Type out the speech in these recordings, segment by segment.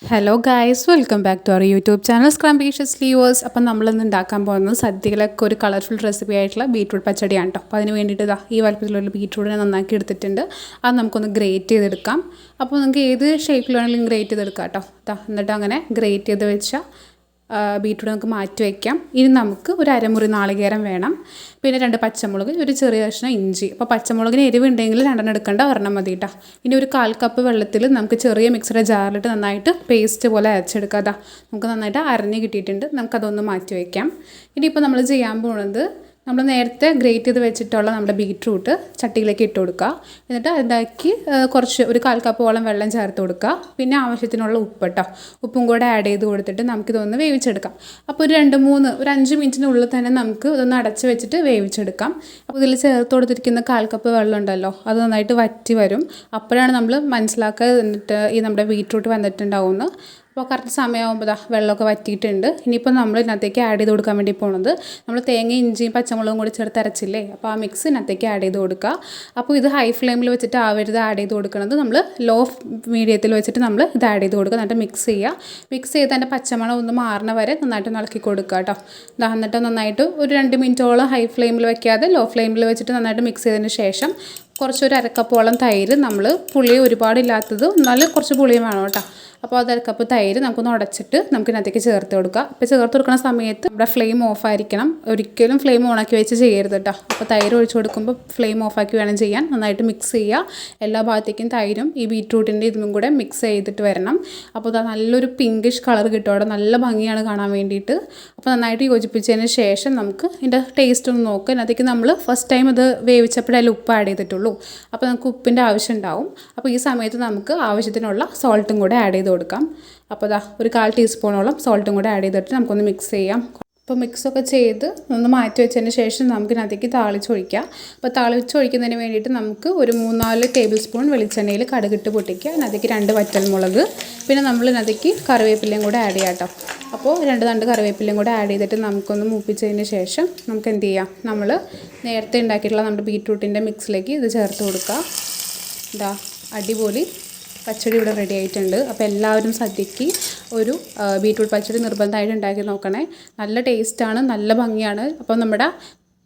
Hello guys, welcome back to our YouTube channel scrumptious lovers. അപ്പം നമ്മളിന്ന് ഉണ്ടാക്കാൻ പോകുന്നത് സദ്യയിലൊക്കെ ഒരു കളർഫുൾ റെസിപ്പി ആയിട്ടുള്ള ബീട്രൂട്ട് പച്ചടിയാണ് കേട്ടോ. അപ്പോൾ അതിന് വേണ്ടിയിട്ട് ഈ വലുപ്പത്തിലുള്ള ബീട്രൂട്ടിനെ നന്നാക്കി എടുത്തിട്ടുണ്ട്. അത് നമുക്കൊന്ന് ഗ്രേറ്റ് ചെയ്തെടുക്കാം. അപ്പോൾ നിങ്ങൾക്ക് ഏത് ഷേപ്പിൽ വേണമെങ്കിലും ഗ്രേറ്റ് ചെയ്തെടുക്കാം കേട്ടോ. എന്നിട്ട് അങ്ങനെ ഗ്രേറ്റ് ചെയ്ത് വെച്ചാൽ ബീട്രൂട്ട് നമുക്ക് മാറ്റി വയ്ക്കാം. ഇനി നമുക്ക് ഒരു അരമുറി നാളികേരം വേണം, പിന്നെ 2 പച്ചമുളക്, ഒരു ചെറിയ കഷ്ണം ഇഞ്ചി. അപ്പോൾ പച്ചമുളകിന് എരിവുണ്ടെങ്കിൽ 2 എടുക്കേണ്ട, ഒരെണ്ണം മതി കേട്ടോ. ഇനി ഒരു 1/4 കപ്പ് വെള്ളത്തിൽ നമുക്ക് ചെറിയ മിക്സിയുടെ ജാറിലിട്ട് നന്നായിട്ട് പേസ്റ്റ് പോലെ അരച്ചെടുക്കാം. നമുക്ക് നന്നായിട്ട് അരഞ്ഞ് കിട്ടിയിട്ടുണ്ട്. നമുക്കതൊന്ന് മാറ്റി വയ്ക്കാം. ഇനിയിപ്പോൾ നമ്മൾ ചെയ്യാൻ പോകുന്നത്, നമ്മൾ നേരത്തെ ഗ്രേറ്റ് ചെയ്ത് വെച്ചിട്ടുള്ള നമ്മുടെ ബീട്രൂട്ട് ചട്ടിയിലേക്ക് ഇട്ട് കൊടുക്കുക. എന്നിട്ട് അതിലേക്ക് കുറച്ച് ഒരു 1/4 കപ്പോളം വെള്ളം ചേർത്ത് കൊടുക്കുക. പിന്നെ ആവശ്യത്തിനുള്ള ഉപ്പ് കേട്ടോ, ഉപ്പും കൂടെ ആഡ് ചെയ്ത് കൊടുത്തിട്ട് നമുക്കിതൊന്ന് വേവിച്ചെടുക്കാം. അപ്പോൾ ഒരു 5 മിനിറ്റിനുള്ളിൽ തന്നെ നമുക്ക് ഇതൊന്ന് അടച്ച് വെച്ചിട്ട് വേവിച്ചെടുക്കാം. അപ്പോൾ ഇതിൽ ചേർത്ത് കൊടുത്തിരിക്കുന്ന 1/4 കപ്പ് വെള്ളം ഉണ്ടല്ലോ, അത് നന്നായിട്ട് വറ്റി വരും. അപ്പോഴാണ് നമ്മൾ മനസ്സിലാക്കുക എന്നിട്ട് ഈ നമ്മുടെ ബീട്രൂട്ട് വന്നിട്ടുണ്ടാവുമെന്ന്. അപ്പോൾ കറക്റ്റ് സമയമാകുമ്പോൾ വെള്ളമൊക്കെ വറ്റിയിട്ടുണ്ട്. ഇനിയിപ്പോൾ നമ്മൾ ഇതിനകത്തേക്ക് ആഡ് ചെയ്ത് കൊടുക്കാൻ വേണ്ടി പോകുന്നത്, നമ്മൾ തേങ്ങ, ഇഞ്ചിയും പച്ചമുളകും കൂടി ചേർത്ത് അരച്ചില്ലേ, അപ്പോൾ ആ മിക്സ് ഇതിനകത്തേക്ക് ആഡ് ചെയ്ത് കൊടുക്കുക. അപ്പോൾ ഇത് ഹൈ ഫ്ലെയിമിൽ വെച്ചിട്ട് ആവരുത് ആഡ് ചെയ്ത് കൊടുക്കുന്നത്, നമ്മൾ ലോ മീഡിയത്തിൽ വെച്ചിട്ട് നമ്മൾ ഇത് ആഡ് ചെയ്ത് കൊടുക്കുക. എന്നിട്ട് മിക്സ് ചെയ്ത് അതിൻ്റെ പച്ചമണം ഒന്ന് മാറണ വരെ നന്നായിട്ട് ഇളക്കി കൊടുക്കുക കേട്ടോ. എന്നിട്ട് നന്നായിട്ട് ഒരു 2 മിനിറ്റോളം ഹൈ ഫ്ലെയിമിൽ വയ്ക്കാതെ ലോ ഫ്ലെയിമിൽ വെച്ചിട്ട് നന്നായിട്ട് മിക്സ് ചെയ്തതിന് ശേഷം കുറച്ചൊരു 1/2 കപ്പോളം തൈര്, നമ്മൾ പുളി ഒരുപാടില്ലാത്തത് എന്നാലും കുറച്ച് പുളിയും വേണം കേട്ടോ. അപ്പോൾ അത് 1/2 കപ്പ് തൈര് നമുക്കൊന്ന് ഉടച്ചിട്ട് നമുക്കിതിനകത്തേക്ക് ചേർത്ത് കൊടുക്കുക. ഇപ്പോൾ ചേർത്ത് കൊടുക്കുന്ന സമയത്ത് നമ്മുടെ ഫ്ലെയിം ഓഫായിരിക്കണം, ഒരിക്കലും ഫ്ലെയിം ഓണാക്കി വെച്ച് ചെയ്യരുത് കേട്ടോ. അപ്പോൾ തൈര് ഒഴിച്ച് കൊടുക്കുമ്പോൾ ഫ്ലെയിം ഓഫാക്കി വേണം ചെയ്യാൻ. നന്നായിട്ട് മിക്സ് ചെയ്യുക. എല്ലാ ഭാഗത്തേക്കും തൈരും ഈ ബീട്രൂട്ടിൻ്റെ ഇതും കൂടെ മിക്സ് ചെയ്തിട്ട് വരണം. അപ്പോൾ അത് നല്ലൊരു പിങ്കിഷ് കളർ കിട്ടും അവിടെ, നല്ല ഭംഗിയാണ് കാണാൻ വേണ്ടിയിട്ട്. അപ്പോൾ നന്നായിട്ട് യോജിപ്പിച്ചതിന് ശേഷം നമുക്ക് ഇതിൻ്റെ ടേസ്റ്റ് ഒന്ന് നോക്കുക. അതിനകത്തേക്ക് നമ്മൾ ഫസ്റ്റ് ടൈം ഇത് വേവിച്ചപ്പോഴല്ലേ ഉപ്പ് ആഡ് ചെയ്തിട്ടുള്ളൂ, അപ്പോൾ നമുക്ക് ഉപ്പിൻ്റെ ആവശ്യം ഉണ്ടാവും. അപ്പോൾ ഈ സമയത്ത് നമുക്ക് ആവശ്യത്തിനുള്ള സോൾട്ടും കൂടെ ആഡ് ചെയ്ത് കൊടുക്കാം. അപ്പോൾ ഒരു 1/4 ടീസ്പൂണോളം സോൾട്ടും കൂടെ ആഡ് ചെയ്തിട്ട് നമുക്കൊന്ന് മിക്സ് ചെയ്യാം. അപ്പോൾ മിക്സൊക്കെ ചെയ്ത് ഒന്ന് മാറ്റി വെച്ചതിന് ശേഷം നമുക്കിതിനകത്തേക്ക് താളിച്ചൊഴിക്കാം. അപ്പോൾ താളിച്ചൊഴിക്കുന്നതിന് വേണ്ടിയിട്ട് നമുക്ക് ഒരു 3-4 ടേബിൾ സ്പൂൺ വെളിച്ചെണ്ണയിൽ കടുകിട്ട് പൊട്ടിക്കുക. അതിനകത്തേക്ക് 2 വറ്റൽമുളക്, പിന്നെ നമ്മൾ ഇതിനകത്തേക്ക് കറിവേപ്പിലയും കൂടെ ആഡ് ചെയ്യാം കേട്ടോ. അപ്പോൾ 2 തണ്ട് കറിവേപ്പിലയും കൂടെ ആഡ് ചെയ്തിട്ട് നമുക്കൊന്ന് മൂപ്പിച്ചതിന് ശേഷം നമുക്ക് എന്ത് ചെയ്യാം, നമ്മൾ നേരത്തെ ഉണ്ടാക്കിയിട്ടുള്ള നമ്മുടെ ബീട്രൂട്ടിൻ്റെ മിക്സിലേക്ക് ഇത് ചേർത്ത് കൊടുക്കുക. അടിപൊളി പച്ചടി ഇവിടെ റെഡി ആയിട്ടുണ്ട്. അപ്പോൾ എല്ലാവരും സദ്യക്ക് ഒരു ബീട്രൂട്ട് പച്ചടി നിർബന്ധമായിട്ട് ഉണ്ടാക്കി നോക്കണേ. നല്ല ടേസ്റ്റാണ്, നല്ല ഭംഗിയാണ്. അപ്പോൾ നമ്മുടെ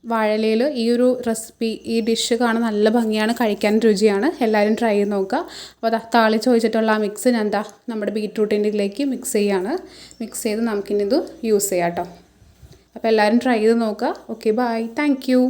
വാഴയിലയിൽ ഈ ഒരു റെസിപ്പി, ഈ ഡിഷ് കാണാൻ നല്ല ഭംഗിയാണ്, കഴിക്കാൻ രുചിയാണ്. എല്ലാവരും ട്രൈ ചെയ്ത് നോക്കുക. അപ്പോൾ താളിച്ച് ഒഴിച്ചിട്ടുള്ള ആ മിക്സ് ഞാൻ നമ്മുടെ ബീട്രൂട്ടിൻ്റെ ഇതിലേക്ക് മിക്സ് ചെയ്ത് നമുക്കിനി ഇത് യൂസ് ചെയ്യാം കേട്ടോ. അപ്പോൾ എല്ലാവരും ട്രൈ ചെയ്ത് നോക്കുക. Okay, bye, thank U.